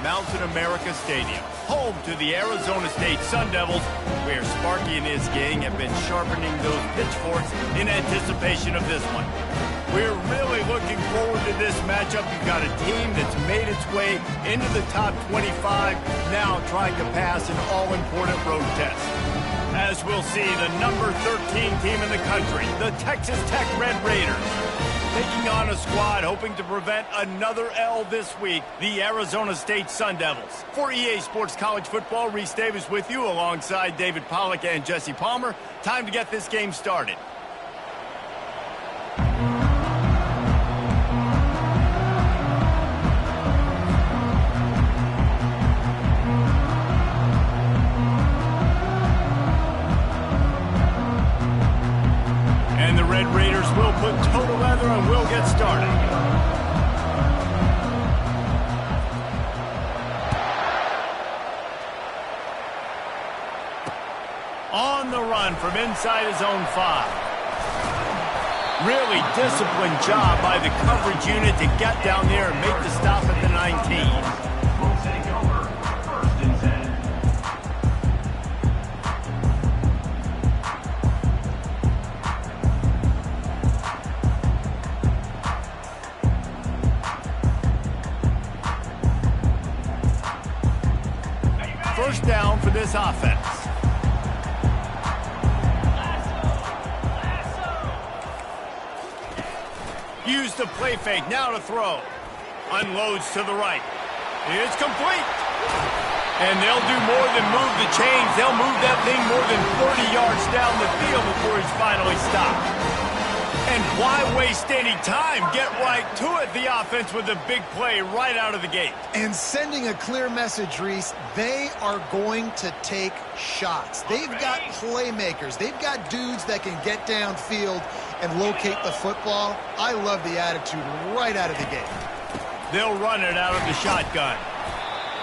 Mountain America Stadium, home to the Arizona State Sun Devils, where Sparky and his gang have been sharpening those pitchforks in anticipation of this one. We're really looking forward to this matchup. You've got a team that's made its way into the top 25, now trying to pass an all-important road test. As we'll see, the number 13 team in the country, the Texas Tech Red Raiders, taking on a squad hoping to prevent another L this week, the Arizona State Sun Devils. For EA Sports College Football, Reese Davis with you alongside David Pollack and Jesse Palmer. Time to get this game started. And the Red Raiders will put total leather and we'll get started. On the run from inside his own 5. Really disciplined job by the coverage unit to get down there and make the stop at the 19. First down for this offense. Use the play fake, now to throw. Unloads to the right. It's complete. And they'll do more than move the chains. They'll move that thing more than 30 yards down the field before he's finally stopped. And why waste any time? Get right to it, the offense, with a big play right out of the gate. And sending a clear message, Reese, they are going to take shots. They've got playmakers. They've got dudes that can get downfield and locate the football. I love the attitude right out of the gate. They'll run it out of the shotgun.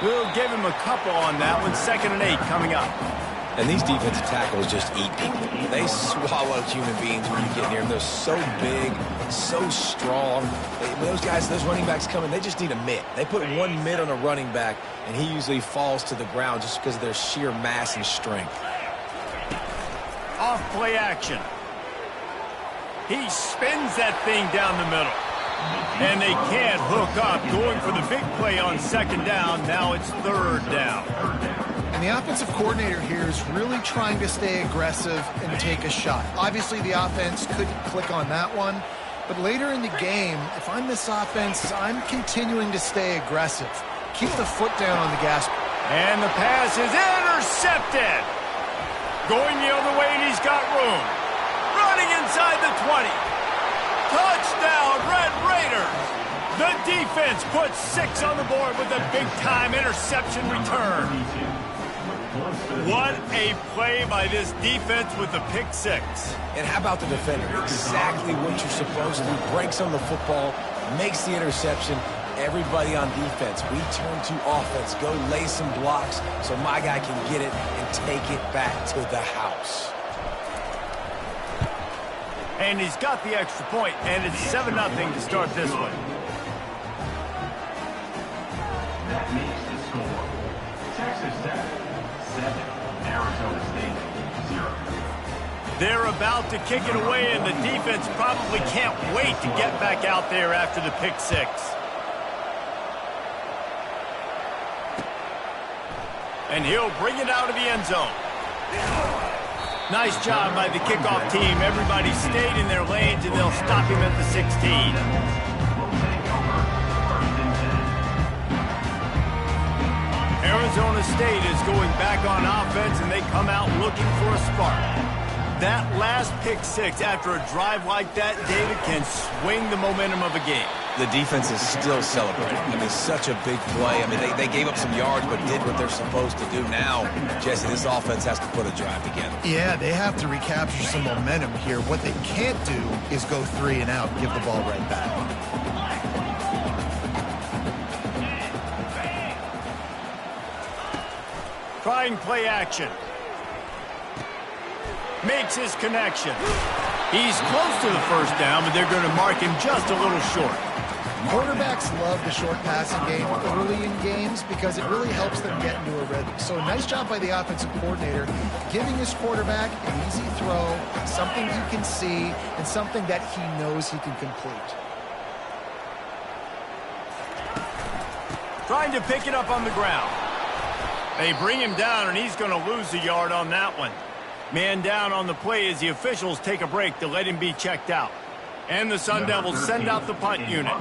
We'll give him a couple on that one. 2nd and 8 coming up. And these defensive tackles just eat people. They swallow human beings when you get near them. They're so big, so strong. When those guys, those running backs come in, they just need a mitt. They put one mitt on a running back, and he usually falls to the ground just because of their sheer mass and strength. Off play action. He spins that thing down the middle. And they can't hook up. Going for the big play on 2nd down. Now it's 3rd down. And the offensive coordinator here is really trying to stay aggressive and take a shot. Obviously, the offense couldn't click on that one. But later in the game, if I'm this offense, I'm continuing to stay aggressive. Keep the foot down on the gas. And the pass is intercepted. Going the other way, and he's got room. Running inside the 20. Touchdown, Red Raiders. The defense puts 6 on the board with a big-time interception return. What a play by this defense with the pick 6. And how about the defender? Exactly what you're supposed to do. Breaks on the football, makes the interception. Everybody on defense, we turn to offense. Go lay some blocks so my guy can get it and take it back to the house. And he's got the extra point, and it's 7-0 to start this one. That makes the score. Texas Tech, 7. Arizona State, 0. They're about to kick it away, and the defense probably can't wait to get back out there after the pick 6. And he'll bring it out of the end zone. Nice job by the kickoff team. Everybody stayed in their lanes, and they'll stop him at the 16. Arizona State is going back on offense, and they come out looking for a spark. That last pick 6 after a drive like that, David, can swing the momentum of a game. The defense is still celebrating. I mean, such a big play. I mean, they gave up some yards but did what they're supposed to do. Now, Jesse, this offense has to put a drive together. Yeah, they have to recapture some momentum here. What they can't do is go 3 and out and give the ball right back. Trying play action. Makes his connection. He's close to the first down, but they're going to mark him just a little short. Quarterbacks love the short passing game early in games because it really helps them get into a rhythm. So nice job by the offensive coordinator giving his quarterback an easy throw, something he can see, and something that he knows he can complete. Trying to pick it up on the ground. They bring him down, and he's going to lose a yard on that one. Man down on the play as the officials take a break to let him be checked out. And the Sun Devils send out the punt unit.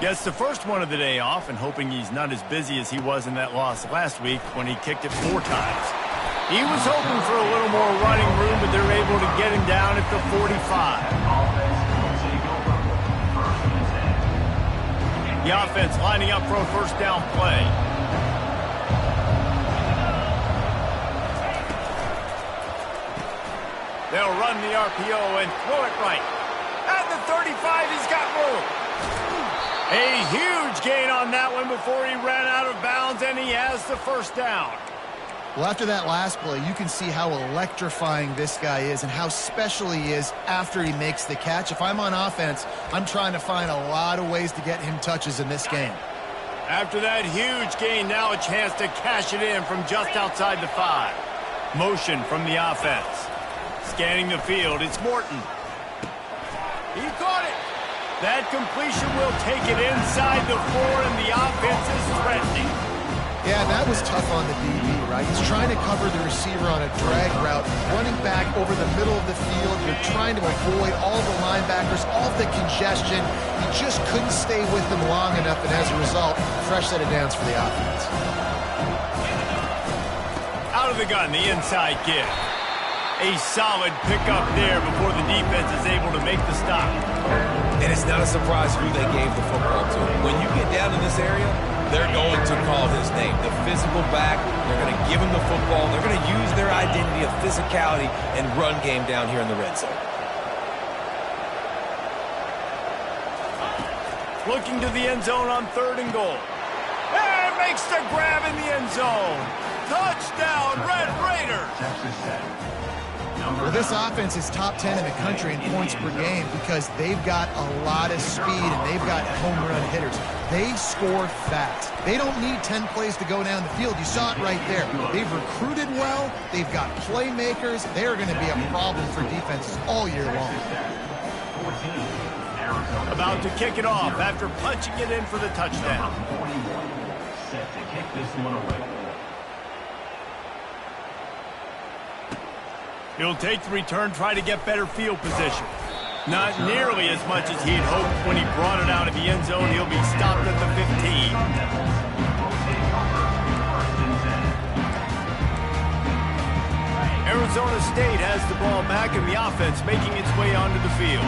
Gets the first one of the day off and hoping he's not as busy as he was in that loss last week when he kicked it 4 times. He was hoping for a little more running room, but they're able to get him down at the 45. The offense lining up for a first down play. They'll run the RPO and throw it right. At the 35, he's got room. A huge gain on that one before he ran out of bounds, and he has the first down. Well, after that last play, you can see how electrifying this guy is and how special he is after he makes the catch. If I'm on offense, I'm trying to find a lot of ways to get him touches in this game. After that huge gain, now a chance to cash it in from just outside the 5. Motion from the offense. Scanning the field, it's Morton. He caught it. That completion will take it inside the 4, and the offense is threatening. Yeah, that was tough on the DB, right? He's trying to cover the receiver on a drag route, running back over the middle of the field. You're trying to avoid all the linebackers, all the congestion. He just couldn't stay with them long enough, and as a result, fresh set of downs for the offense. Out of the gun, the inside give. A solid pickup there before the defense is able to make the stop. And it's not a surprise who they gave the football to. When you get down in this area, they're going to call his name. The physical back, they're going to give him the football. They're going to use their identity of physicality and run game down here in the red zone. Looking to the end zone on 3rd and goal. And makes the grab in the end zone. Touchdown, Red Raiders! Well, this offense is top 10 in the country in points per game because they've got a lot of speed and they've got home run hitters. They score fast. They don't need 10 plays to go down the field. You saw it right there. They've recruited well. They've got playmakers. They're going to be a problem for defenses all year long. About to kick it off after punching it in for the touchdown. Set to kick this one away. He'll take the return, try to get better field position. Not nearly as much as he'd hoped when he brought it out of the end zone. He'll be stopped at the 15. Arizona State has the ball back and the offense making its way onto the field.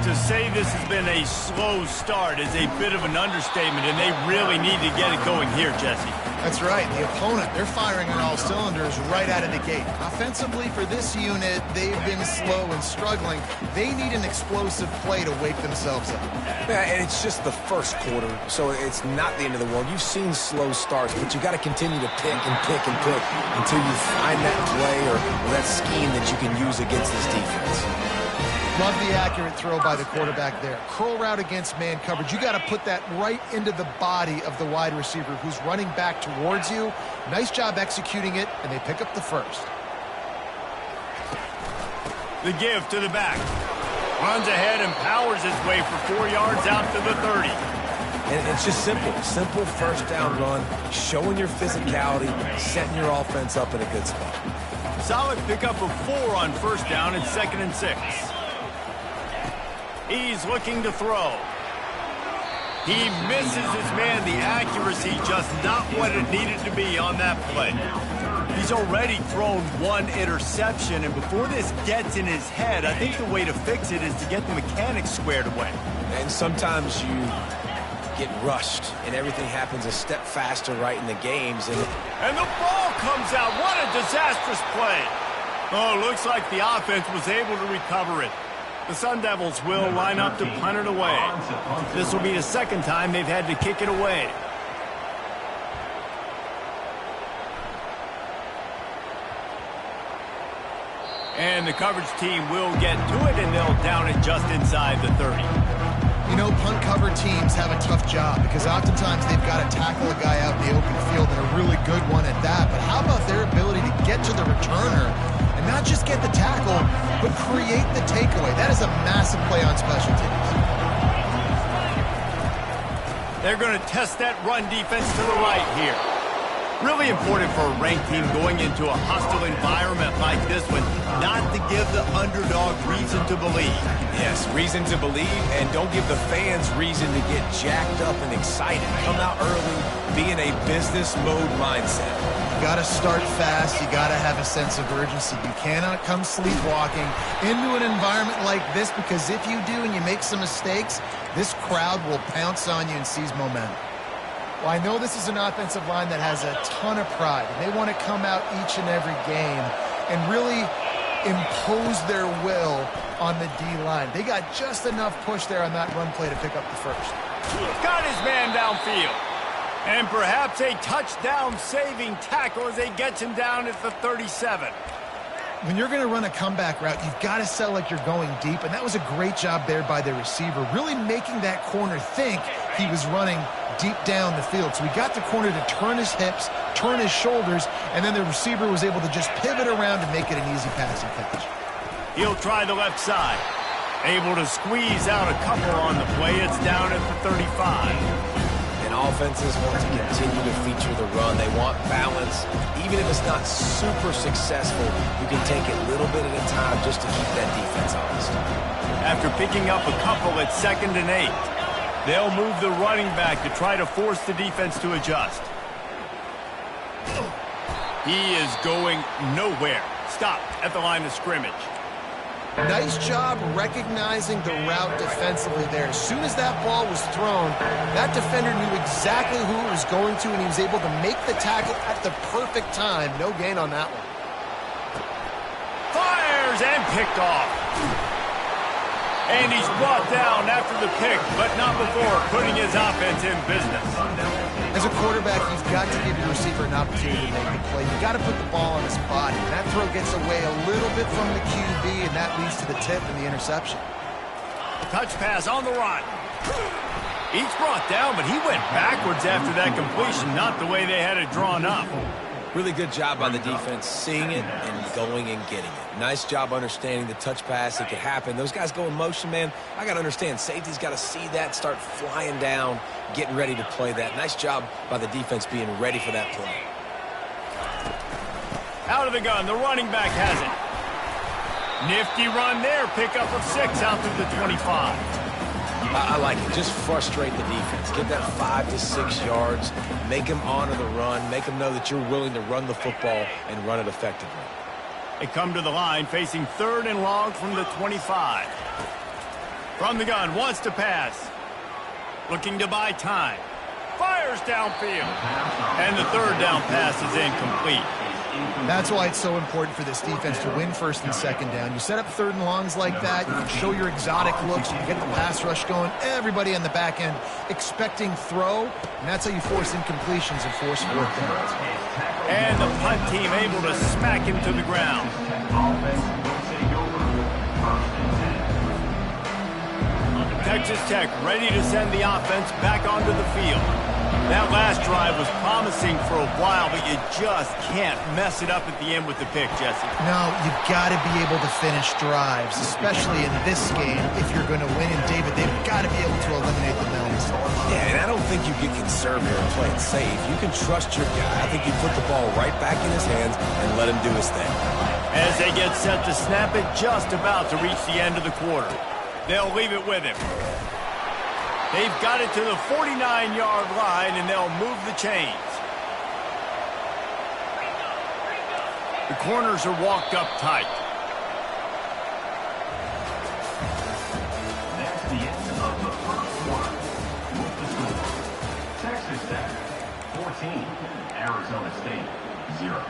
To say this has been a slow start is a bit of an understatement, and they really need to get it going here, Jesse. That's right. The opponent, they're firing on all cylinders right out of the gate. Offensively, for this unit, they've been slow and struggling. They need an explosive play to wake themselves up. Yeah, and it's just the first quarter, so it's not the end of the world. You've seen slow starts, but you got to continue to pick and pick and pick until you find that play or that scheme that you can use against this defense. Love the accurate throw by the quarterback there. Curl route against man coverage. You got to put that right into the body of the wide receiver who's running back towards you. Nice job executing it, and they pick up the first. The give to the back. Runs ahead and powers his way for 4 yards out to the 30. And it's just simple. Simple first down run, showing your physicality, setting your offense up in a good spot. Solid pickup of 4 on first down and 2nd and 6. He's looking to throw. He misses his man. The accuracy just not what it needed to be on that play. He's already thrown 1 interception, and before this gets in his head, I think the way to fix it is to get the mechanics squared away. And sometimes you get rushed, and everything happens a step faster right in the games. And the ball comes out. What a disastrous play. Oh, looks like the offense was able to recover it. The Sun Devils will line up to punt it away. This will be the 2nd time they've had to kick it away. And the coverage team will get to it, and they'll down it just inside the 30. You know, punt cover teams have a tough job because oftentimes they've got to tackle a guy out in the open field and a really good one at that. But how about their ability to get to the returner and not just get the tackle, but create the takeaway? That is a massive play on special teams. They're going to test that run defense to the right here. Really important for a ranked team going into a hostile environment like this one, not to give the underdog reason to believe. Yes, reason to believe, and don't give the fans reason to get jacked up and excited. Come out early, be in a business mode mindset. You got to start fast. You got to have a sense of urgency. You cannot come sleepwalking into an environment like this, because if you do and you make some mistakes, this crowd will pounce on you and seize momentum. Well, I know this is an offensive line that has a ton of pride, and they want to come out each and every game and really impose their will on the D-line. They got just enough push there on that run play to pick up the first. Got his man downfield. And perhaps a touchdown-saving tackle as they get him down at the 37. When you're going to run a comeback route, you've got to sell like you're going deep, and that was a great job there by the receiver, really making that corner think he was running deep down the field. So he got the corner to turn his hips, turn his shoulders, and then the receiver was able to just pivot around and make it an easy passing catch. He'll try the left side. Able to squeeze out a couple on the play. It's down at the 35. And offenses want to continue to feature the run. They want balance. Even if it's not super successful, you can take it a little bit at a time just to keep that defense honest. After picking up a couple at 2nd and 8, they'll move the running back to try to force the defense to adjust. He is going nowhere. Stop at the line of scrimmage. Nice job recognizing the route defensively there. As soon as that ball was thrown, that defender knew exactly who it was going to, and he was able to make the tackle at the perfect time. No gain on that one. Fires and picked off. And he's brought down after the pick, but not before putting his offense in business. As a quarterback, you've got to give your receiver an opportunity to make the play. You've got to put the ball on his body. That throw gets away a little bit from the QB, and that leads to the tip and the interception. Touch pass on the run. He's brought down, but he went backwards after that completion, not the way they had it drawn up. Really good job by the defense, seeing it and going and getting it. Nice job understanding the touch pass. It could happen. Those guys go in motion, man. I got to understand, safety's got to see that, start flying down, getting ready to play that. Nice job by the defense being ready for that play. Out of the gun, the running back has it. Nifty run there, pickup of 6 out through the 25. I like it. Just frustrate the defense. Get that 5 to 6 yards. Make them honor the run. Make them know that you're willing to run the football and run it effectively. They come to the line facing 3rd and long from the 25. From the gun, wants to pass. Looking to buy time. Fires downfield. And the 3rd down pass is incomplete. That's why it's so important for this defense to win 1st and 2nd down. You set up 3rd and longs like that, you can show your exotic looks, you can get the pass rush going, everybody on the back end expecting throw, and that's how you force incompletions and force 4th downs. And the punt team able to smack him to the ground. Texas Tech ready to send the offense back onto the field. That last drive was promising for a while, but you just can't mess it up at the end with the pick, Jesse. No, you've got to be able to finish drives, especially in this game. If you're going to win, and David, they've got to be able to eliminate the penalties. Yeah, and I don't think you get conservative and play it safe. You can trust your guy. I think you put the ball right back in his hands and let him do his thing. As they get set to snap it, just about to reach the end of the quarter. They'll leave it with him. They've got it to the 49-yard line, and they'll move the chains. The corners are walked up tight. That's the end of the first quarter. With the score, Texas Tech 14, Arizona State 0.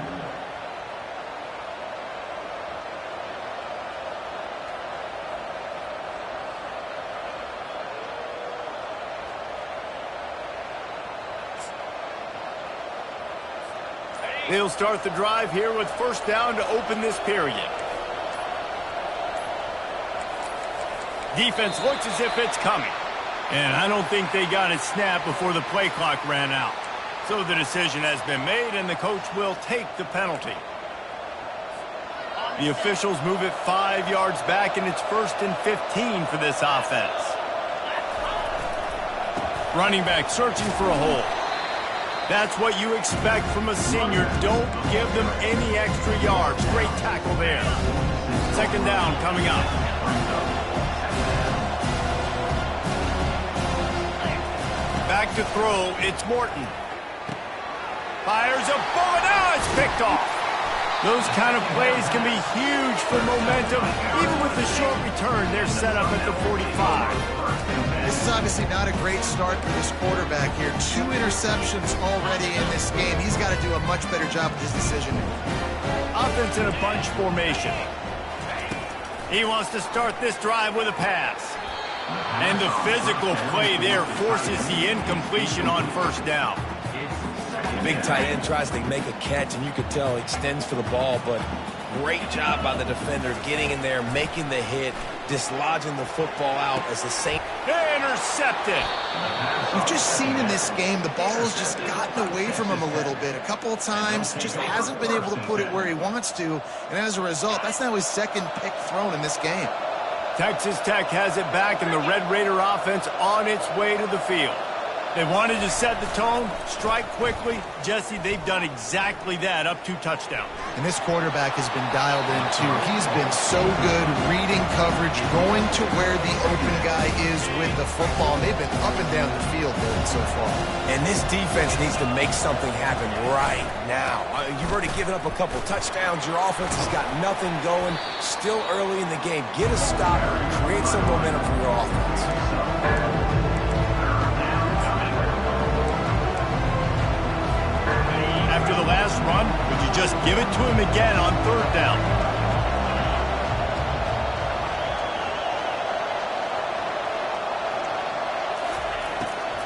They'll start the drive here with 1st down to open this period. Defense looks as if it's coming. And I don't think they got it snapped before the play clock ran out. So the decision has been made, and the coach will take the penalty. The officials move it 5 yards back, and it's 1st and 15 for this offense. Running back searching for a hole. That's what you expect from a senior. Don't give them any extra yards. Great tackle there. 2nd down coming up. Back to throw, it's Morton. Fires a bullet, now it's picked off. Those kind of plays can be huge for momentum. Even with the short return, they're set up at the 45. This is obviously not a great start for this quarterback here. 2 interceptions already in this game. He's got to do a much better job with his decision. Offense in a bunch formation. He wants to start this drive with a pass. And the physical play there forces the incompletion on 1st down. Big tight end tries to make a catch, and you could tell he extends for the ball, but great job by the defender getting in there, making the hit, dislodging the football out as the Saints. Intercepted. We've just seen in this game the ball has just gotten away from him a little bit. A couple of times, just hasn't been able to put it where he wants to, and as a result, that's now his 2nd pick thrown in this game. Texas Tech has it back, and the Red Raider offense on its way to the field. They wanted to set the tone, strike quickly. Jesse, they've done exactly that, up 2 touchdowns. And this quarterback has been dialed in, too. He's been so good reading coverage, going to where the open guy is with the football. They've been up and down the field with it so far. And this defense needs to make something happen right now. You've already given up a couple touchdowns. Your offense has got nothing going. Still early in the game. Get a stop, create some momentum for your offense. After the last run, would you just give it to him again on 3rd down?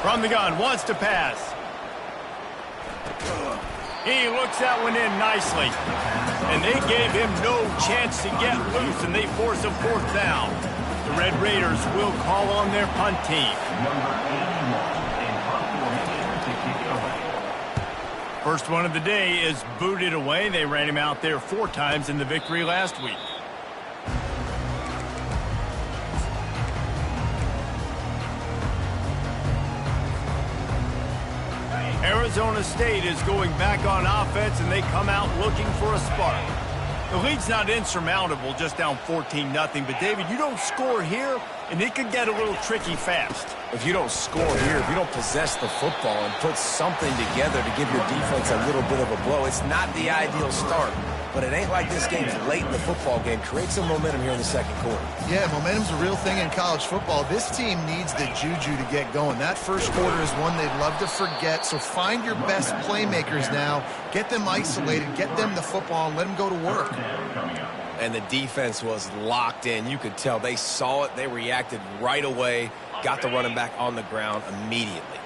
From the gun, wants to pass. He looks that one in nicely. And they gave him no chance to get loose, and they force a 4th down. The Red Raiders will call on their punt team. First one of the day is booted away. They ran him out there 4 times in the victory last week. Arizona State is going back on offense, and they come out looking for a spark. The lead's not insurmountable, just down 14-0. But, David, you don't score here, and it could get a little tricky fast. If you don't score here, if you don't possess the football and put something together to give your defense a little bit of a blow, it's not the ideal start. But it ain't like this game's late in the football game. Create some momentum here in the 2nd quarter. Yeah, momentum's a real thing in college football. This team needs the juju to get going. That 1st quarter is one they'd love to forget. So find your best playmakers now. Get them isolated. Get them the football and let them go to work. And the defense was locked in. You could tell they saw it. They reacted right away. Got the running back on the ground immediately.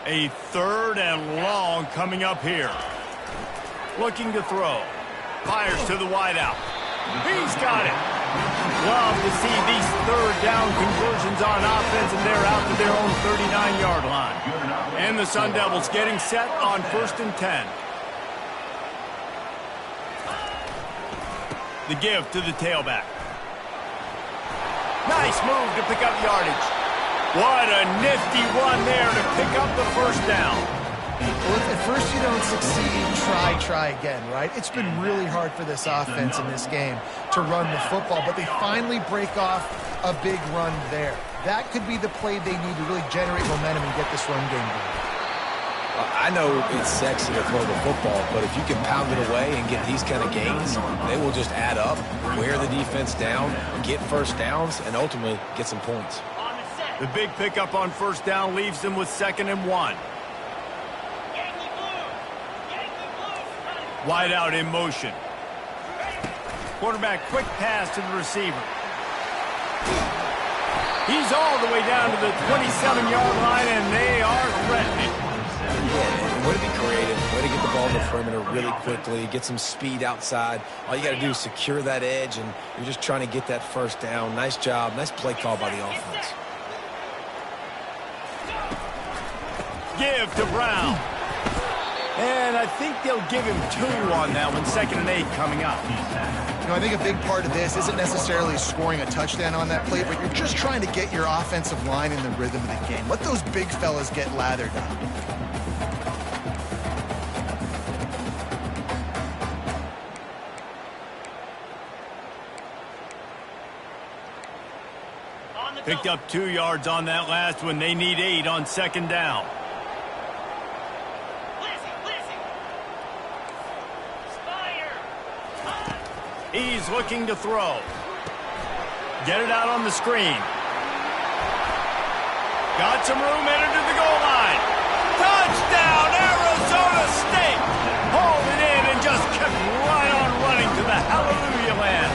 A 3rd and long coming up here. Looking to throw. Fires to the wideout. He's got it. Love to see these 3rd down conversions on offense, and they're out to their own 39-yard line. And the Sun Devils getting set on 1st and 10. The give to the tailback. Nice move to pick up yardage. What a nifty one there to pick up the 1st down. Well, if at first you don't succeed, try again, right? It's been really hard for this offense in this game to run the football, but they finally break off a big run there. That could be the play they need to really generate momentum and get this run game going. I know it's sexy to throw the football, but if you can pound it away and get these kind of gains, they will just add up, wear the defense down, get 1st downs, and ultimately get some points. The big pickup on 1st down leaves them with 2nd and 1. Wide out in motion. Quarterback quick pass to the receiver. He's all the way down to the 27-yard line, and they are threatening. Yeah, way to be creative, way to get the ball in the perimeter really quickly, get some speed outside. All you got to do is secure that edge, and you're just trying to get that first down. Nice job. Nice play call by the offense. Give to Brown. And I think they'll give him 2 on that one. 2nd and 8 coming up. You know, I think a big part of this isn't necessarily scoring a touchdown on that play, but you're just trying to get your offensive line in the rhythm of the game. Let those big fellas get lathered up. Picked up 2 yards on that last one. They need 8 on 2nd down. He's looking to throw. Get it out on the screen. Got some room, entered to the goal line. Touchdown, Arizona State! Hauled it in and just kept right on running to the hallelujah land.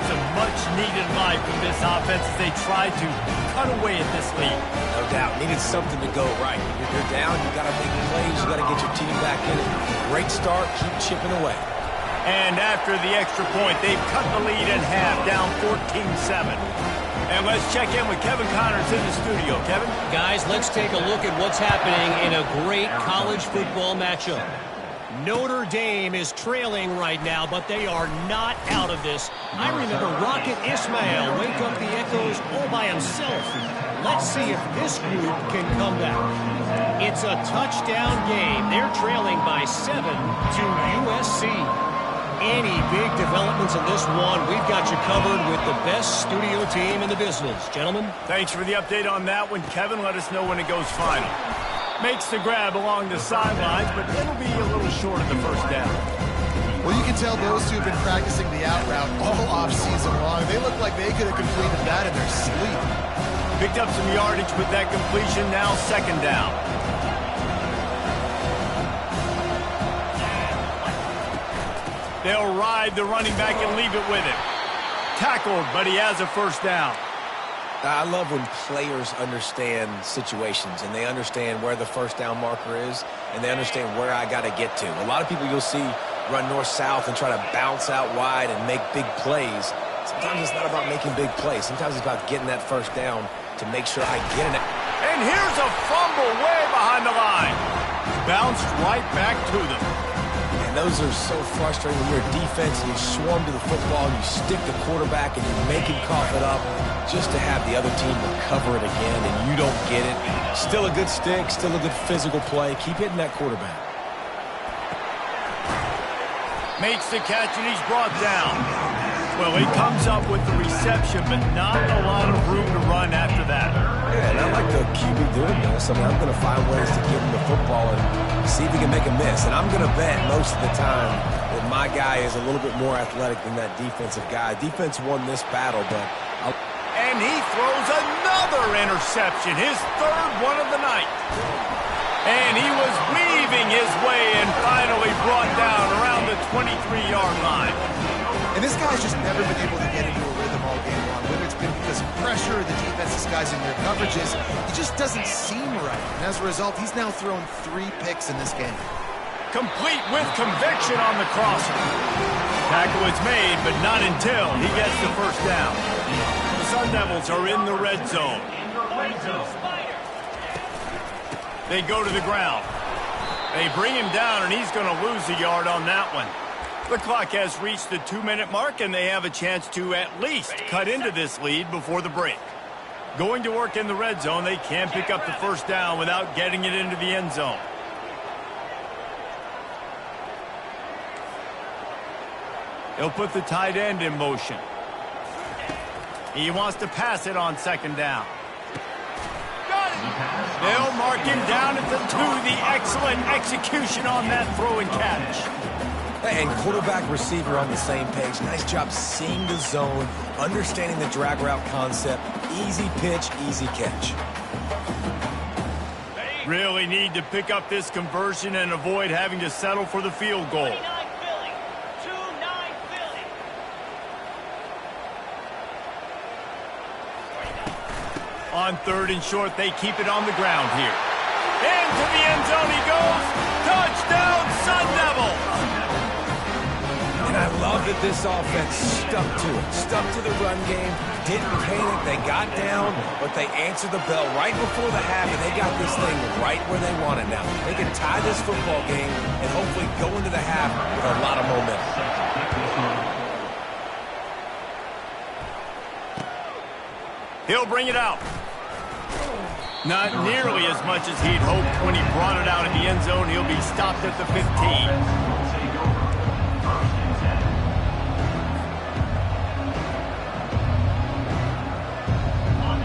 Some much-needed life from this offense as they tried to cut away at this lead. No doubt. Needed something to go right. If you're down, you got to make plays. You got to get your team back in it. Great start. Keep chipping away. And after the extra point, they've cut the lead in half, down 14-7. And let's check in with Kevin Connors in the studio. Kevin? Guys, let's take a look at what's happening in a great college football matchup. Notre Dame is trailing right now, but they are not out of this. I remember Rocket Ismail wake up the echoes all by himself. Let's see if this group can come back. It's a touchdown game. They're trailing by 7 to USC. Any big developments in this one, we've got you covered with the best studio team in the business. Gentlemen? Thanks for the update on that one, Kevin. Let us know when it goes final. Makes the grab along the sidelines, but it'll be a little short of the first down. Well, you can tell those two have been practicing the out route all off-season long. They look like they could have completed that in their sleep. Picked up some yardage with that completion, now 2nd down. They'll ride the running back and leave it with him. Tackled, but he has a first down. I love when players understand situations and they understand where the first down marker is and they understand where I got to get to. A lot of people you'll see run north-south and try to bounce out wide and make big plays. Sometimes it's not about making big plays. Sometimes it's about getting that first down to make sure I get it. And here's a fumble way behind the line. Bounced right back to them. And those are so frustrating when you're a defense and you swarm to the football, you stick the quarterback and you make him cough it up just to have the other team recover it again and you don't get it. Still a good stick, still a good physical play. Keep hitting that quarterback. Makes the catch and he's brought down. Well, he comes up with the reception, but not a lot of room to run after that. Yeah, and I like the QB doing this. I mean, I'm going to find ways to give him the football and see if he can make a miss. And I'm going to bet most of the time that my guy is a little bit more athletic than that defensive guy. Defense won this battle, but... And he throws another interception, his 3rd one of the night. And he was weaving his way and finally brought down around the 23-yard line. And this guy's just never been able to get into a rhythm all game long. Whether it's been because of pressure or the defense disguising their coverages, he just doesn't seem right. And as a result, he's now thrown 3 picks in this game. Complete with conviction on the crosser. Tackle is made, but not until he gets the first down. The Sun Devils are in the red zone. They go to the ground. They bring him down, and he's going to lose a yard on that one. The clock has reached the 2-minute mark, and they have a chance to at least cut into this lead before the break. Going to work in the red zone, they can't pick up the first down without getting it into the end zone. He'll put the tight end in motion. He wants to pass it on 2nd down. They'll mark him down at the 2. The excellent execution on that throw and catch. And quarterback receiver on the same page. Nice job seeing the zone, understanding the drag route concept. Easy pitch, easy catch. Really need to pick up this conversion and avoid having to settle for the field goal. On 3rd and short, they keep it on the ground here. Into the end zone he goes. Touchdown! love that this offense stuck to it, stuck to the run game, didn't panic. They got down, but they answered the bell right before the half, and they got this thing right where they want it now. They can tie this football game and hopefully go into the half with a lot of momentum. He'll bring it out. Not nearly as much as he'd hoped when he brought it out in the end zone. He'll be stopped at the 15.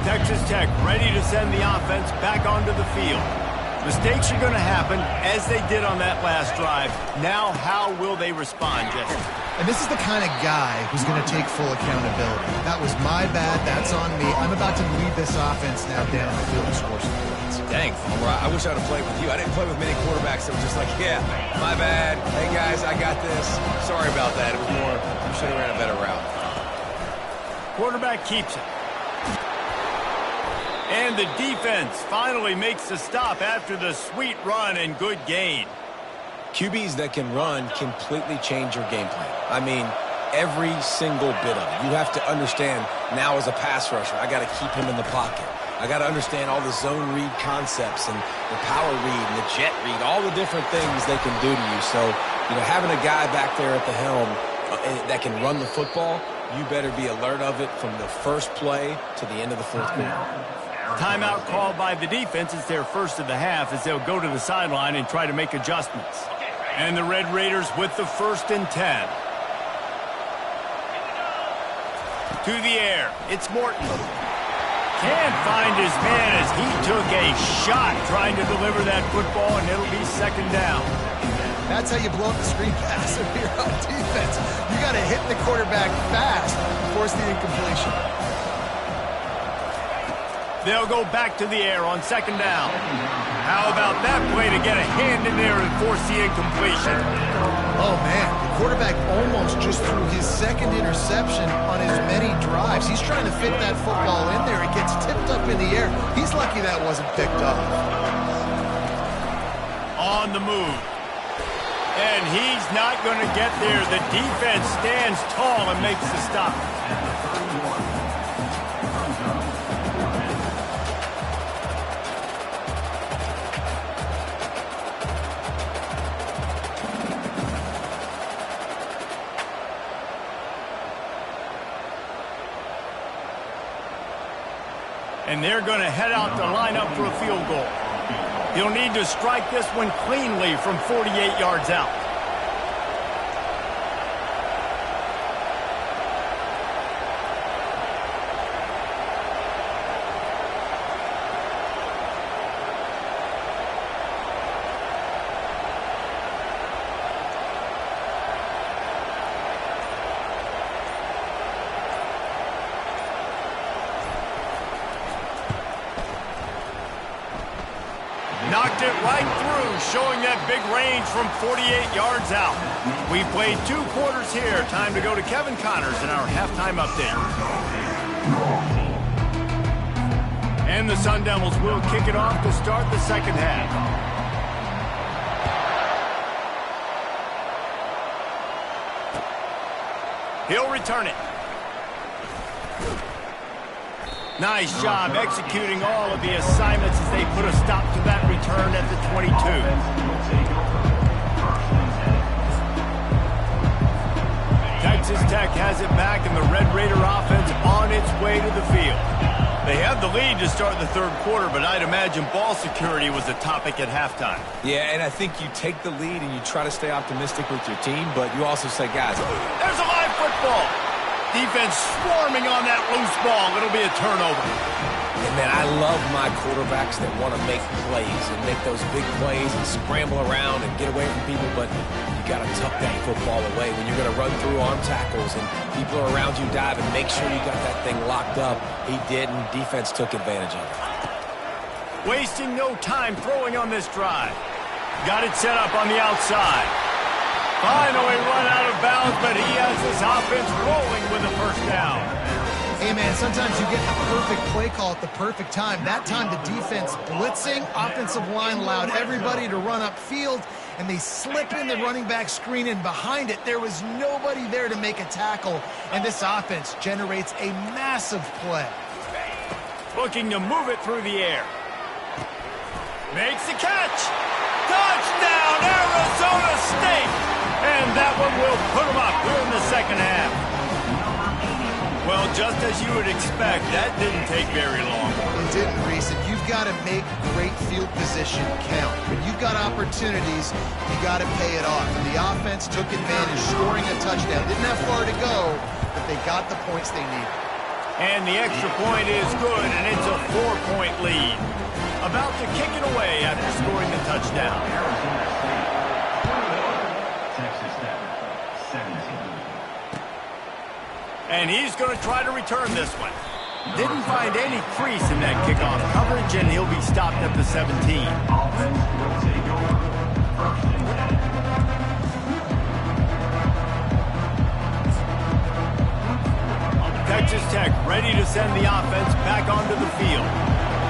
Texas Tech ready to send the offense back onto the field. Mistakes are going to happen, as they did on that last drive. Now, how will they respond, Jesse? And this is the kind of guy who's going to take full accountability. That was my bad. That's on me. I'm about to lead this offense now down the field and score some points. Dang, I wish I would have played with you. I didn't play with many quarterbacks that were just like, yeah, my bad. Hey, guys, I got this. Sorry about that. It was more, we should have ran a better route. Quarterback keeps it. And the defense finally makes the stop after the sweet run and good gain. QBs that can run completely change your game plan. I mean, every single bit of it. You have to understand now as a pass rusher, I got to keep him in the pocket. I got to understand all the zone read concepts and the power read and the jet read, all the different things they can do to you. So, having a guy back there at the helm that can run the football, you better be alert of it from the first play to the end of the fourth quarter. Timeout called by the defense. It's their first of the half as they'll go to the sideline and try to make adjustments. And the Red Raiders with the 1st and 10. To the air. It's Morton. Can't find his man as he took a shot trying to deliver that football, and it'll be 2nd down. That's how you blow up the screen pass if you're on defense. You got to hit the quarterback fast and force the incompletion. They'll go back to the air on 2nd down. How about that play to get a hand in there and force the incompletion? Oh, man. The quarterback almost just threw his 2nd interception on his many drives. He's trying to fit that football in there. It gets tipped up in the air. He's lucky that wasn't picked up. On the move. And he's not going to get there. The defense stands tall and makes the stop. And they're going to head out to line up for a field goal. He'll need to strike this one cleanly from 48 yards out. Knocked it right through, showing that big range from 48 yards out. We've played 2 quarters here. Time to go to Kevin Connors in our halftime update. And the Sun Devils will kick it off to start the 2nd half. He'll return it. Nice job executing all of the assignments as they put a stop to that return at the 22. Texas Tech has it back, and the Red Raider offense on its way to the field. They have the lead to start the 3rd quarter, but I'd imagine ball security was a topic at halftime. Yeah, and I think you take the lead and you try to stay optimistic with your team, but you also say, guys, there's a live football. Defense swarming on that loose ball. It'll be a turnover. And, man, I love my quarterbacks that want to make plays and make those big plays and scramble around and get away from people, but you got to tuck that football away when you're going to run through arm tackles and people are around you dive and make sure you got that thing locked up. He did, and defense took advantage of it. Wasting no time throwing on this drive. Got it set up on the outside. Finally run out of bounds, but he has his offense rolling with a 1st down. Hey, man, sometimes you get the perfect play call at the perfect time. That time the defense blitzing, offensive line allowed everybody to run upfield, and they slip in the running back screen, and behind it, there was nobody there to make a tackle, and this offense generates a massive play. Looking to move it through the air. Makes the catch. Touchdown, Arizona State. And that one will put them up here in the second half. Well, just as you would expect, that didn't take very long. It didn't, Reese. And you've got to make great field position count. When you've got opportunities, you got to pay it off. And the offense took advantage, scoring a touchdown. Didn't have far to go, but they got the points they needed. And the extra point is good, and it's a 4-point lead. About to kick it away after scoring the touchdown. Texas Tech, 17. And he's going to try to return this one. Didn't find any crease in that kickoff coverage, and he'll be stopped at the 17. Offense will take over. First and 10. Texas Tech ready to send the offense back onto the field.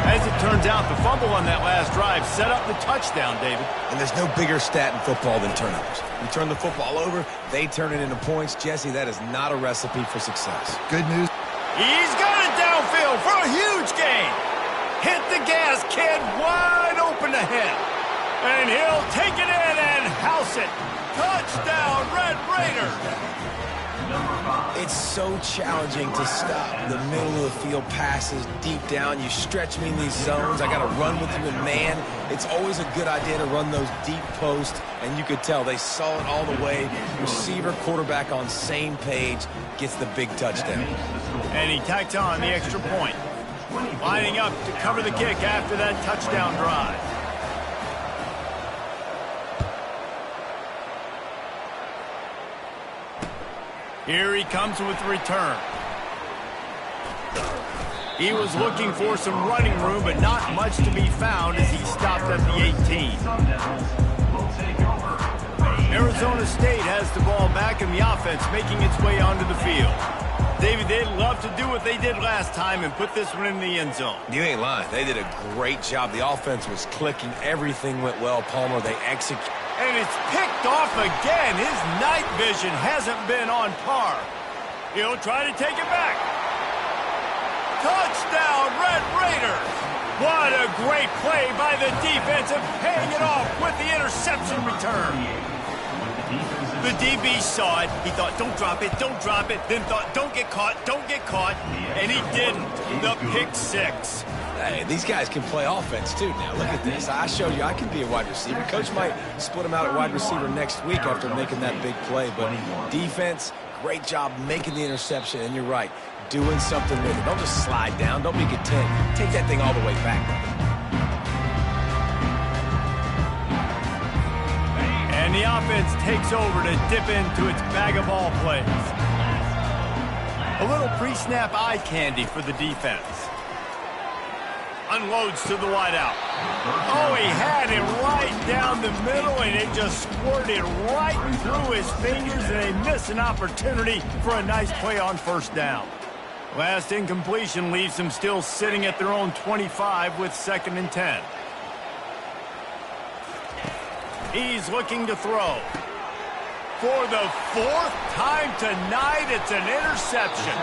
As it turns out, the fumble on that last drive set up the touchdown, David. And there's no bigger stat in football than turnovers. You turn the football over, they turn it into points. Jesse, that is not a recipe for success. good news. He's got it downfield for a huge gain. Hit the gas, kid, wide open ahead. And he'll take it in and house it. Touchdown, Red Raiders. It's so challenging to stop the middle of the field passes deep down. You stretch me in these zones. I got to run with you in man. It's always a good idea to run those deep posts, and you could tell they saw it all the way. Receiver, quarterback on same page, gets the big touchdown. And he tacks on the extra point. Lining up to cover the kick after that touchdown drive. Here he comes with the return. He was looking for some running room, but not much to be found as he stopped at the 18. Arizona State has the ball back in the offense, making its way onto the field. David, they'd love to do what they did last time and put this one in the end zone. You ain't lying. They did a great job. The offense was clicking. Everything went well. Palmer, they executed. And it's picked off again. His night vision hasn't been on par. He'll try to take it back. Touchdown, Red Raiders. What a great play by the defense and paying it off with the interception return. The DB saw it. He thought, don't drop it, don't drop it. Then thought, don't get caught, don't get caught. And he didn't. The pick six. Hey, these guys can play offense, too. Now, look at this. I showed you I can be a wide receiver. Coach might split him out at wide receiver next week after making that big play. But defense, great job making the interception. And you're right, doing something with it. Don't just slide down. Don't be content. Take that thing all the way back. And the offense takes over to dip into its bag of ball plays. A little pre-snap eye candy for the defense. Unloads to the wideout. Oh, he had it right down the middle, and it just squirted right through his fingers, and they miss an opportunity for a nice play on first down. Last incompletion leaves them still sitting at their own 25 with 2nd and 10. He's looking to throw. For the 4th time tonight, it's an interception.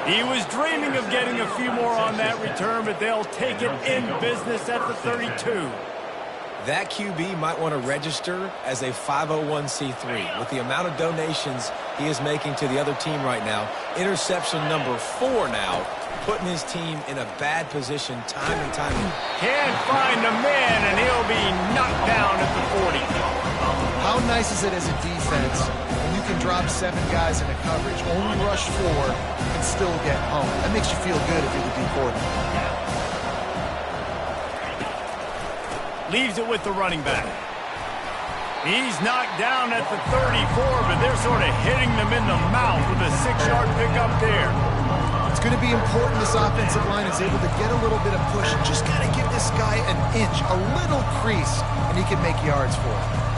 He was dreaming of getting a few more on that return, but they'll take it in business at the 32. That QB might want to register as a 501c3. With the amount of donations he is making to the other team right now, interception number 4 now, putting his team in a bad position time and time again. Can't find a man, and he'll be knocked down at the 40. How nice is it as a defense when you can drop 7 guys in a coverage, only rush 4, and still get home? That makes you feel good if you're the D coordinator. Leaves it with the running back. He's knocked down at the 34, but they're sort of hitting them in the mouth with a 6-yard pickup there. It's going to be important this offensive line is able to get a little bit of push. Just got to give this guy an inch, a little crease, and he can make yards for it.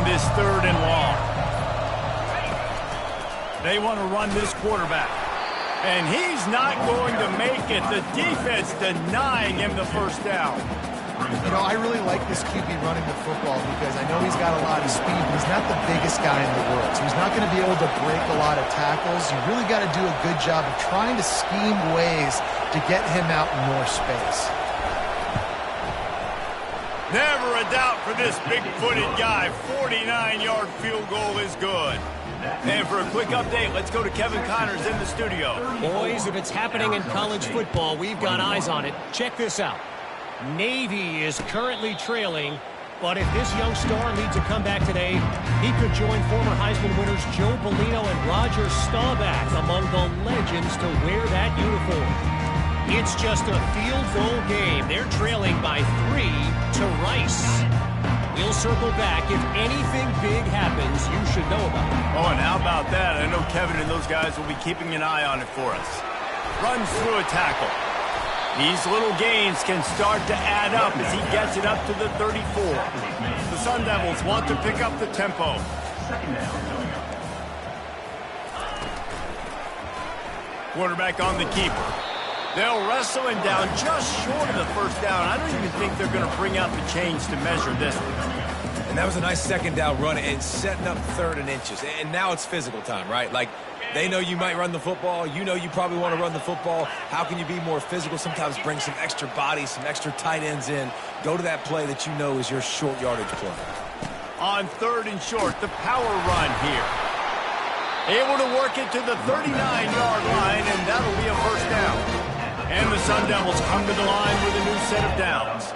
on this 3rd and long. They want to run this quarterback. And he's not going to make it. The defense denying him the first down. You know, I really like this QB running the football because I know he's got a lot of speed, but he's not the biggest guy in the world. So he's not going to be able to break a lot of tackles. You really got to do a good job of trying to scheme ways to get him out in more space. Never a doubt for this big-footed guy. 49-yard field goal is good. And for a quick update, let's go to Kevin Connors in the studio. Boys, if it's happening in college football, we've got eyes on it. Check this out. Navy is currently trailing, but if this young star leads a comeback today, he could join former Heisman winners Joe Bellino and Roger Staubach among the legends to wear that uniform. It's just a field goal game. They're trailing by 3 to Rice. We'll circle back. If anything big happens, you should know about it. Oh, and how about that? I know Kevin and those guys will be keeping an eye on it for us. Runs through a tackle. These little gains can start to add up as he gets it up to the 34. The Sun Devils want to pick up the tempo. Quarterback on the keeper. They'll wrestle him down just short of the first down. I don't even think they're going to bring out the chains to measure this one. And that was a nice 2nd down run and setting up 3rd and inches. And now it's physical time, right? Like, they know you might run the football. You know you probably want to run the football. How can you be more physical? Sometimes bring some extra bodies, some extra tight ends in. Go to that play that you know is your short yardage play. On 3rd and short, the power run here. Able to work it to the 39-yard line, and that'll be a first down. And the Sun Devils come to the line with a new set of downs.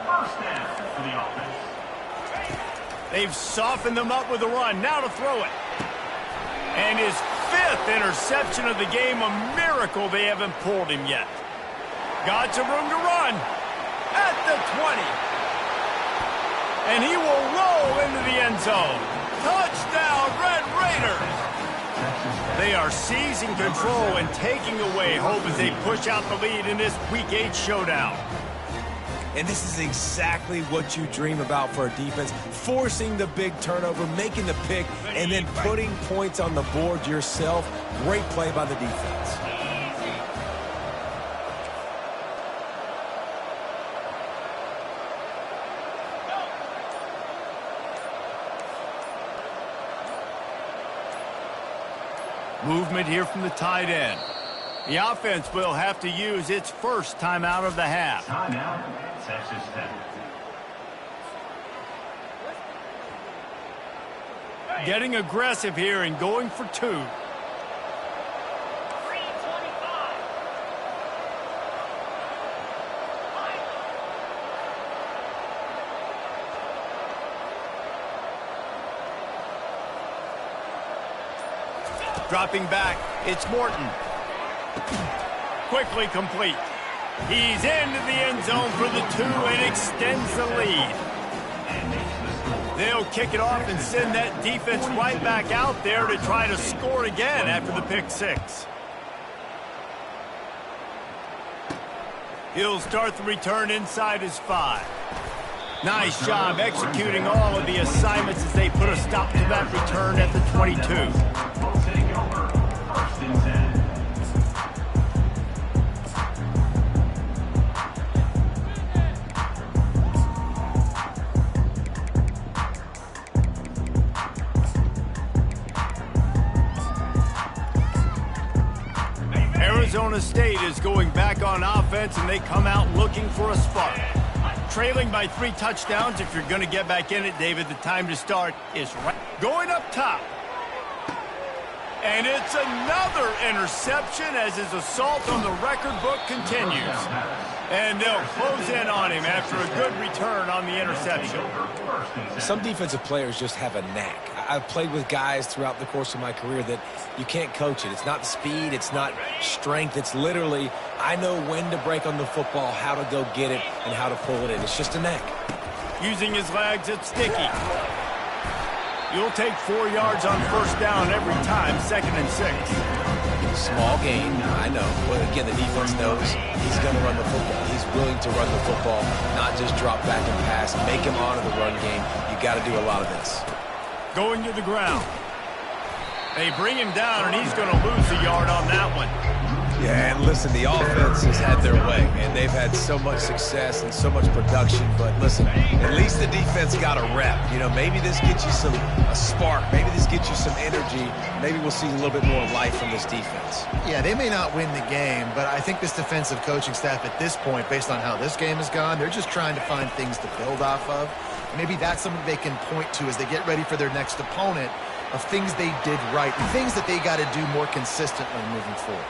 They've softened them up with a run. Now to throw it. And his 5th interception of the game. A miracle they haven't pulled him yet. Got some room to run. At the 20. And he will roll into the end zone. Touchdown, Red Raiders. They are seizing control and taking away hope as they push out the lead in this Week 8 showdown. And this is exactly what you dream about for a defense. Forcing the big turnover, making the pick, and then putting points on the board yourself. Great play by the defense. Movement here from the tight end. The offense will have to use its first timeout of the half. Timeout, Texas Tech. Getting aggressive here and going for 2. Dropping back, it's Morton. Quickly complete. He's into the end zone for the 2 and extends the lead. They'll kick it off and send that defense right back out there to try to score again after the pick 6. He'll start the return inside his 5. Nice job executing all of the assignments as they put a stop to that return at the 22. Arizona State is going back on offense, and they come out looking for a spark. Trailing by 3 touchdowns. If you're going to get back in it, David, the time to start is right. Going up top. And it's another interception as his assault on the record book continues. And they'll close in on him after a good return on the interception. Some defensive players just have a knack. I've played with guys throughout the course of my career that you can't coach it. It's not speed, it's not strength. It's literally, I know when to break on the football, how to go get it, and how to pull it in. It's just a knack. Using his legs, it's sticky. You'll take 4 yards on first down every time, 2nd and 6. Small gain, I know. But again, the defense knows he's going to run the football. He's willing to run the football, not just drop back and pass, make him honor the run game. You got to do a lot of this. going to the ground. They bring him down, and he's going to lose a yard on that one. Yeah, and listen, the offense has had their way, and they've had so much success and so much production. But listen, at least the defense got a rep. You know, maybe this gets you a spark. Maybe this gets you some energy. Maybe we'll see a little bit more life from this defense. Yeah, they may not win the game, but I think this defensive coaching staff at this point, based on how this game has gone, they're just trying to find things to build off of. Maybe that's something they can point to as they get ready for their next opponent, of things they did right and things that they got to do more consistently moving forward.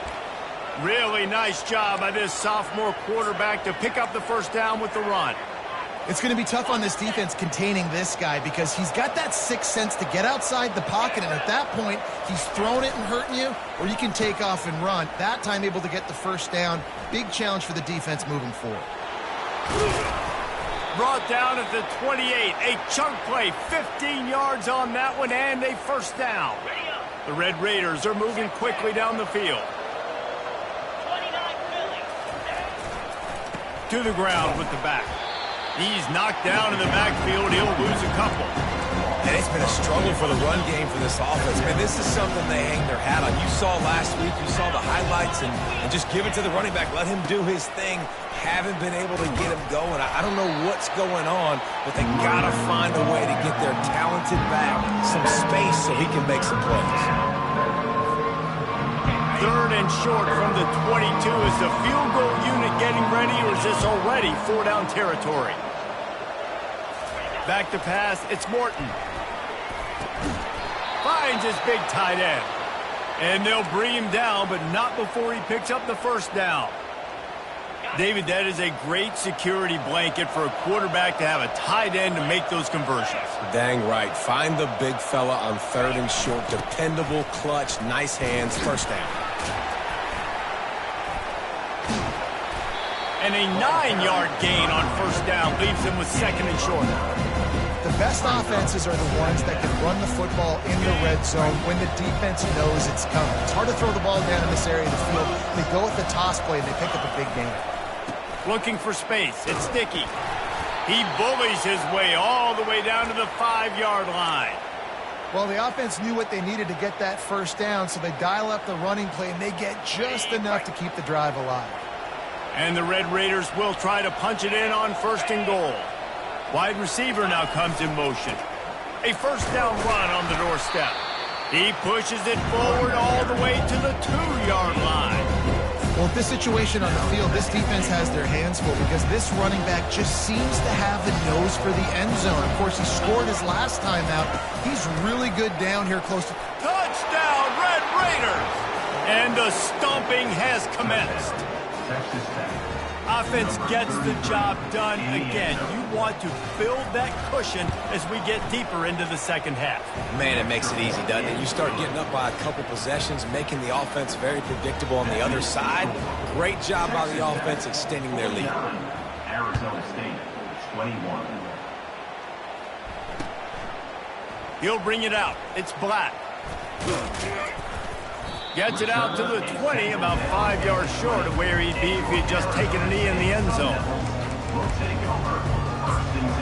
Really nice job by this sophomore quarterback to pick up the first down with the run. It's going to be tough on this defense containing this guy because he's got that sixth sense to get outside the pocket, and at that point, he's throwing it and hurting you, or you can take off and run. That time able to get the first down. Big challenge for the defense moving forward. Brought down at the 28. A chunk play, 15 yards on that one, and a first down. The Red Raiders are moving quickly down the field. To the ground with the back. He's knocked down in the backfield. He'll lose a couple. And it's been a struggle for the run game for this offense. Man, this is something they hang their hat on. You saw last week, you saw the highlights, and just give it to the running back. Let him do his thing. Haven't been able to get him going. I don't know what's going on, but they got to find a way to get their talented back some space so he can make some plays. Third and short from the 22. Is the field goal unit getting ready, or is this already four-down territory? Back to pass, it's Morton. Finds his big tight end. And they'll bring him down, but not before he picks up the first down. David, that is a great security blanket for a quarterback to have a tight end to make those conversions. Dang right. Find the big fella on third and short. Dependable, clutch, nice hands, first down. And a 9-yard gain on first down leaves him with second and short. The best offenses are the ones that can run the football in the red zone when the defense knows it's coming. It's hard to throw the ball down in this area of the field. They go with the toss play, and they pick up a big gain. Looking for space. It's Sticky. He bullies his way all the way down to the 5-yard line. Well, the offense knew what they needed to get that first down, so they dial up the running play, and they get just enough to keep the drive alive. And the Red Raiders will try to punch it in on first and goal. Wide receiver now comes in motion. A first down run on the doorstep. He pushes it forward all the way to the 2-yard line. Well, with this situation on the field, this defense has their hands full because this running back just seems to have the nose for the end zone. Of course, he scored his last time out. He's really good down here close to... Touchdown, Red Raiders! And the stomping has commenced. Offense gets the job done again. You want to build that cushion as we get deeper into the second half. Man, it makes it easy, doesn't it? You start getting up by a couple possessions, making the offense very predictable on the other side. Great job by the offense extending their lead. Arizona State, 21. He'll bring it out. It's Black. Gets it out to the 20, about 5 yards short of where he'd be if he'd just taken a knee in the end zone. We'll take over first and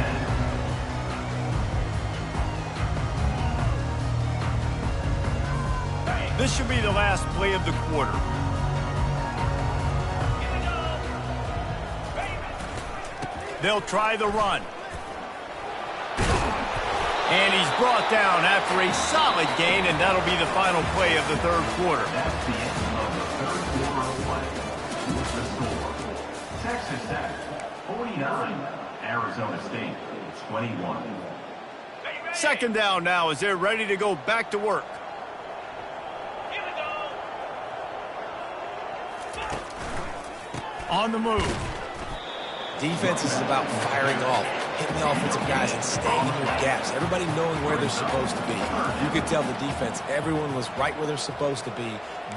10. This should be the last play of the quarter. They'll try the run. And he's brought down after a solid gain, and that'll be the final play of the third quarter. That's the end of the third quarter of play. With the score, Texas Tech, 49, Arizona State, 21. Second down now as they're ready to go back to work. On the move. Defense is about firing off, hitting the offensive guys and staying in your gaps. Everybody knowing where they're supposed to be. You could tell the defense, everyone was right where they're supposed to be,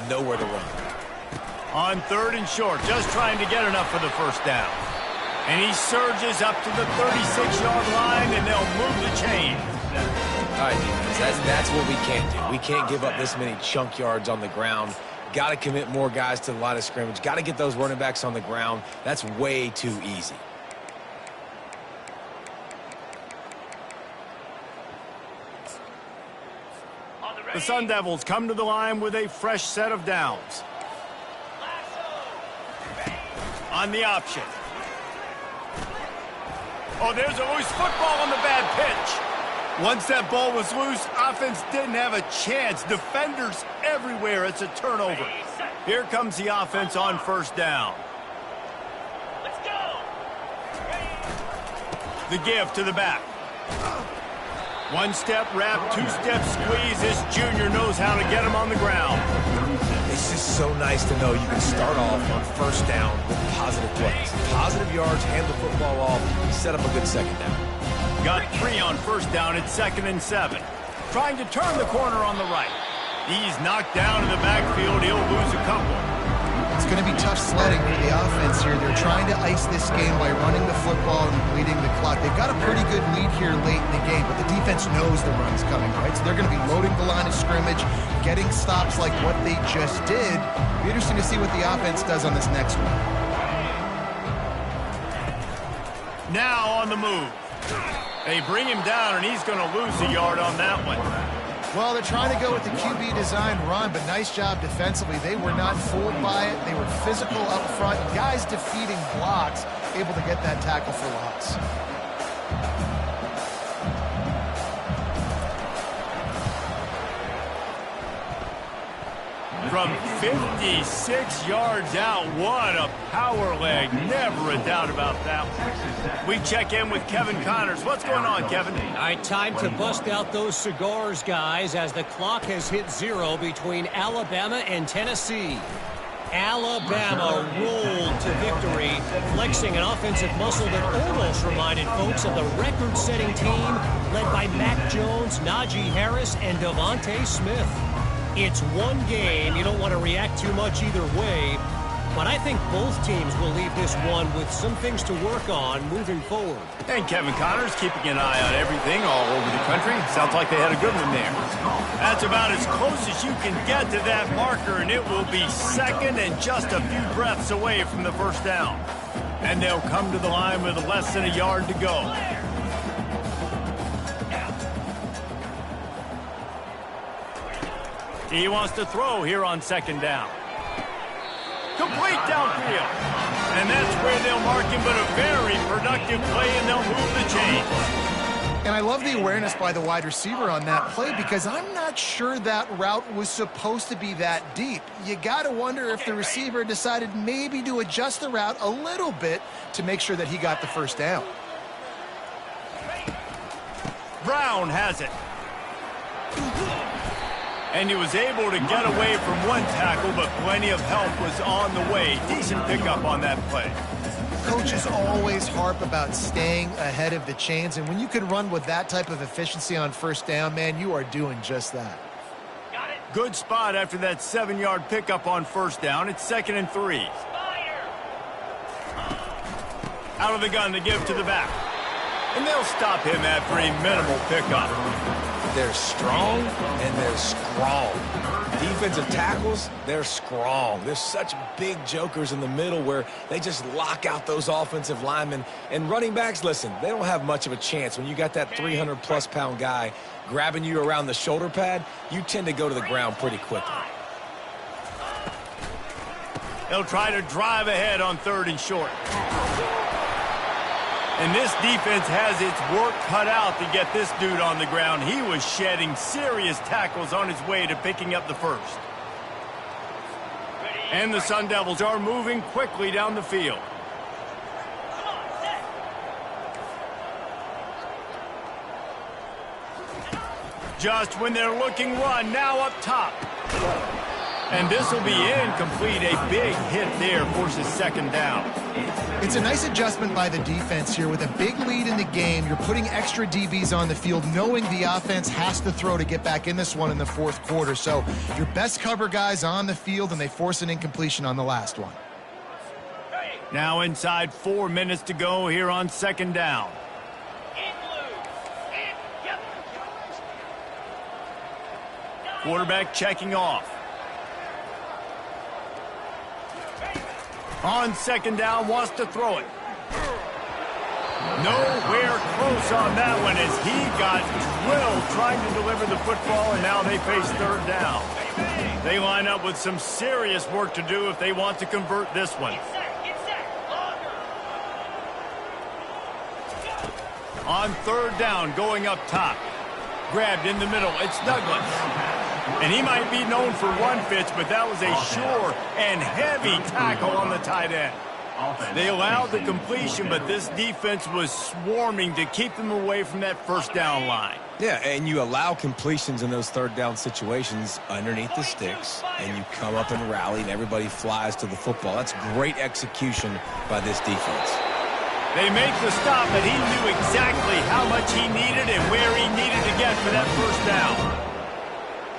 nowhere to run. On third and short, just trying to get enough for the first down. And he surges up to the 36-yard line, and they'll move the chain. All right, defense, that's what we can't do. We can't give up this many chunk yards on the ground. Got to commit more guys to the line of scrimmage. Got to get those running backs on the ground. That's way too easy. The Sun Devils come to the line with a fresh set of downs. On the option. Oh, there's a loose football on the bad pitch. Once that ball was loose, offense didn't have a chance. Defenders everywhere. It's a turnover. Here comes the offense on first down. Let's go. The give to the back. One-step wrap, two-step squeeze. This junior knows how to get him on the ground. It's just so nice to know you can start off on first down with positive plays. Positive yards, hand the football off, set up a good second down. Got 3 on first down at 2nd and 7. Trying to turn the corner on the right. He's knocked down in the backfield. He'll lose a couple. It's going to be tough sledding for the offense here. They're trying to ice this game by running the football and bleeding the clock. They've got a pretty good lead here late in the game, but the defense knows the run's coming, right? So they're going to be loading the line of scrimmage, getting stops like what they just did. It'll be interesting to see what the offense does on this next one. Now on the move. They bring him down, and he's going to lose a yard on that one. Well, they're trying to go with the QB design run, but nice job defensively. They were not fooled by it. They were physical up front. Guys defeating blocks, able to get that tackle for loss. From 56 yards out, what a power leg. Never a doubt about that one. We check in with Kevin Connors. What's going on, Kevin? All right, time to bust out those cigars, guys, as the clock has hit 0 between Alabama and Tennessee. Alabama rolled to victory, flexing an offensive muscle that almost reminded folks of the record-setting team led by Mac Jones, Najee Harris, and Devontae Smith. It's one game. You don't want to react too much either way, but I think both teams will leave this one with some things to work on moving forward. And Kevin Connors keeping an eye on everything all over the country. Sounds like they had a good one there. That's about as close as you can get to that marker, and it will be 2nd and just a few breaths away from the first down. And they'll come to the line with less than a yard to go. He wants to throw here on 2nd down. Complete downfield. And that's where they'll mark him, but a very productive play, and they'll move the chains. And I love the awareness by the wide receiver on that play because I'm not sure that route was supposed to be that deep. You got to wonder if the receiver decided maybe to adjust the route a little bit to make sure that he got the first down. Brown has it. And he was able to get away from one tackle, but plenty of help was on the way. Decent pickup on that play. Coaches always harp about staying ahead of the chains, and when you can run with that type of efficiency on first down, man, you are doing just that. Good spot after that 7-yard pickup on first down. It's 2nd and 3. Out of the gun to give to the back. And they'll stop him after a minimal pickup. They're strong and they're strong. Defensive tackles, they're strong. There's such big jokers in the middle where they just lock out those offensive linemen. And running backs, listen, they don't have much of a chance. When you got that 300-plus pound guy grabbing you around the shoulder pad, you tend to go to the ground pretty quickly. They'll try to drive ahead on 3rd and short. And this defense has its work cut out to get this dude on the ground. He was shedding serious tackles on his way to picking up the first. And the Sun Devils are moving quickly down the field. Just when they're looking run, now up top. And this will be incomplete. A big hit there forces 2nd down. It's a nice adjustment by the defense here. With a big lead in the game, you're putting extra DBs on the field, knowing the offense has to throw to get back in this one in the 4th quarter. So your best cover guys on the field, and they force an incompletion on the last one. Now inside 4 minutes to go here on 2nd down. Quarterback checking off. On 2nd down, wants to throw it. Nowhere close on that one as he got drilled trying to deliver the football, and now they face third down. They line up with some serious work to do if they want to convert this one. On third down, going up top. Grabbed in the middle. It's Douglas. And he might be known for run fits, but that was a sure and heavy tackle on the tight end. They allowed the completion, but this defense was swarming to keep them away from that first down line. Yeah, and you allow completions in those third down situations underneath the sticks, and you come up and rally, and everybody flies to the football. That's great execution by this defense. They make the stop, but he knew exactly how much he needed and where he needed to get for that first down.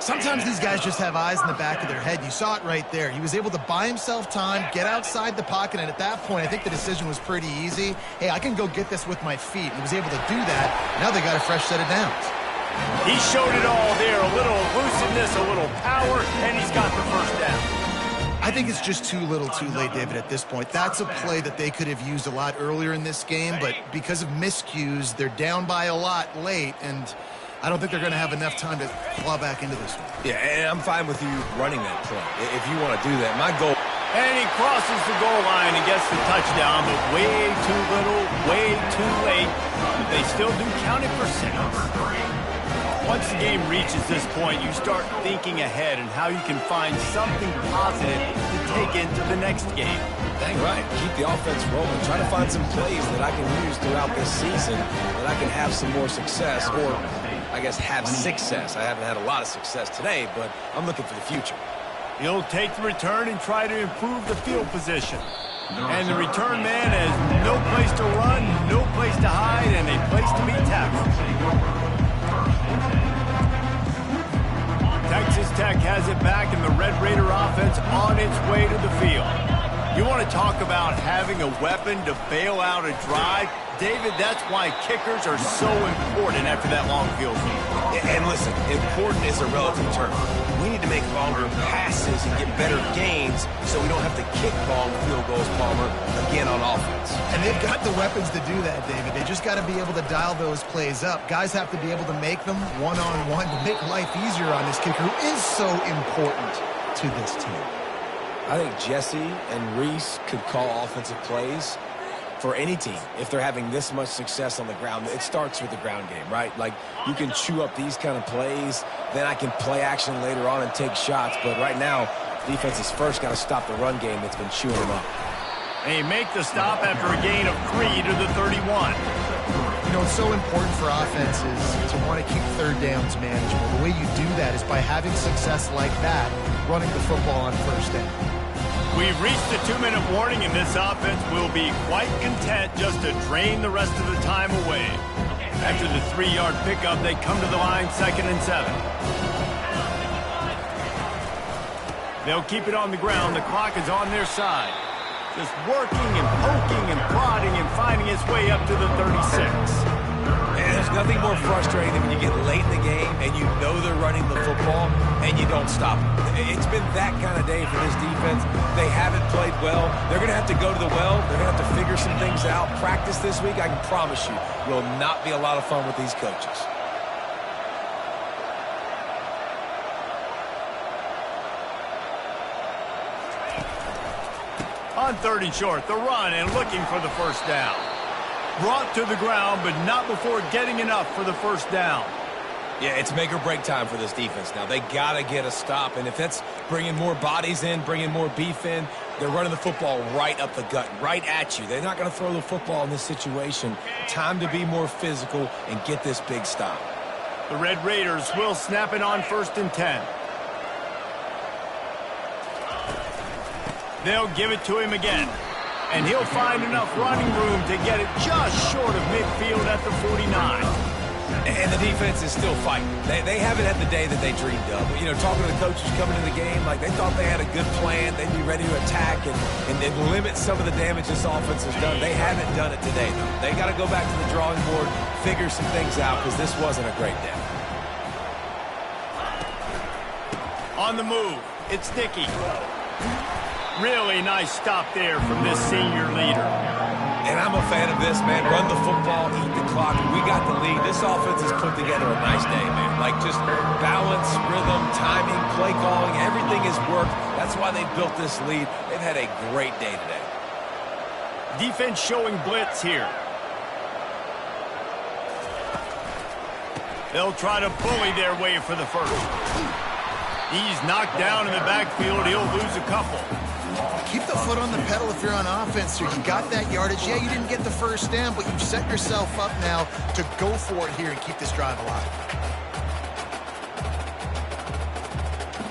Sometimes these guys just have eyes in the back of their head. You saw it right there. He was able to buy himself time, get outside the pocket, and at that point, I think the decision was pretty easy. Hey, I can go get this with my feet. He was able to do that. Now they got a fresh set of downs. He showed it all there. A little elusiveness, a little power, and he's got the first down. I think it's just too little too late, David, at this point. That's a play that they could have used a lot earlier in this game, but because of miscues, they're down by a lot late, and I don't think they're going to have enough time to claw back into this one. Yeah, and I'm fine with you running that play if you want to do that. My goal. And he crosses the goal line and gets the touchdown, but way too little, way too late. But they still do count it for six. Once the game reaches this point, you start thinking ahead and how you can find something positive to take into the next game. Dang right. Keep the offense rolling. Try to find some plays that I can use throughout this season that I can have some more success, or I guess have success. I haven't had a lot of success today, but I'm looking for the future. He'll take the return and try to improve the field position. And the return man has no place to run, no place to hide, and a place to be tackled. Texas Tech has it back, and the Red Raider offense on its way to the field. You want to talk about having a weapon to bail out a drive? David, that's why kickers are so important after that long field goal. And listen, important is a relative term. We need to make longer passes and get better gains so we don't have to kick long field goals, Palmer, again on offense. And they've got the weapons to do that, David. They just got to be able to dial those plays up. Guys have to be able to make them one-on-one to make life easier on this kicker, who is so important to this team. I think Jesse and Reese could call offensive plays for any team if they're having this much success on the ground. It starts with the ground game, right? Like, you can chew up these kind of plays, then I can play action later on and take shots. But right now, defense has first got to stop the run game that's been chewing them up. They make the stop after a gain of 3 to the 31. You know, it's so important for offenses to want to keep third downs manageable. The way you do that is by having success like that, running the football on first down. We've reached the 2-minute warning, and this offense will be quite content just to drain the rest of the time away. After the 3-yard pickup, they come to the line 2nd and 7. They'll keep it on the ground. The clock is on their side. Just working and poking and prodding and finding its way up to the 36. And there's nothing more frustrating than when you get late in the game and you know they're running the football and you don't stop them. It's been that kind of day for this defense. They haven't played well. They're going to have to go to the well. They're going to have to figure some things out. Practice this week, I can promise you, will not be a lot of fun with these coaches. On 3rd and short, the run and looking for the first down. Brought to the ground, but not before getting enough for the first down. Yeah, it's make or break time for this defense now. They got to get a stop, and if that's bringing more bodies in, bringing more beef in, they're running the football right up the gut, right at you. They're not going to throw the football in this situation. Time to be more physical and get this big stop. The Red Raiders will snap it on 1st and 10. They'll give it to him again. And he'll find enough running room to get it just short of midfield at the 49. And the defense is still fighting. They haven't had the day that they dreamed of. You know, talking to the coaches coming into the game, like they thought they had a good plan. They'd be ready to attack and limit some of the damage this offense has done. They haven't done it today, though. They got to go back to the drawing board, figure some things out, because this wasn't a great day. On the move, it's Dickey. Really nice stop there from this senior leader. And I'm a fan of this, man. Run the football, eat the clock. We got the lead. This offense has put together a nice day, man. Like just balance, rhythm, timing, play calling, everything has worked. That's why they built this lead. They've had a great day today. Defense showing blitz here. They'll try to bully their way for the first. He's knocked down in the backfield. He'll lose a couple. Keep the foot on the pedal if you're on offense here. You got that yardage. Yeah, you didn't get the first down, but you've set yourself up now to go for it here and keep this drive alive.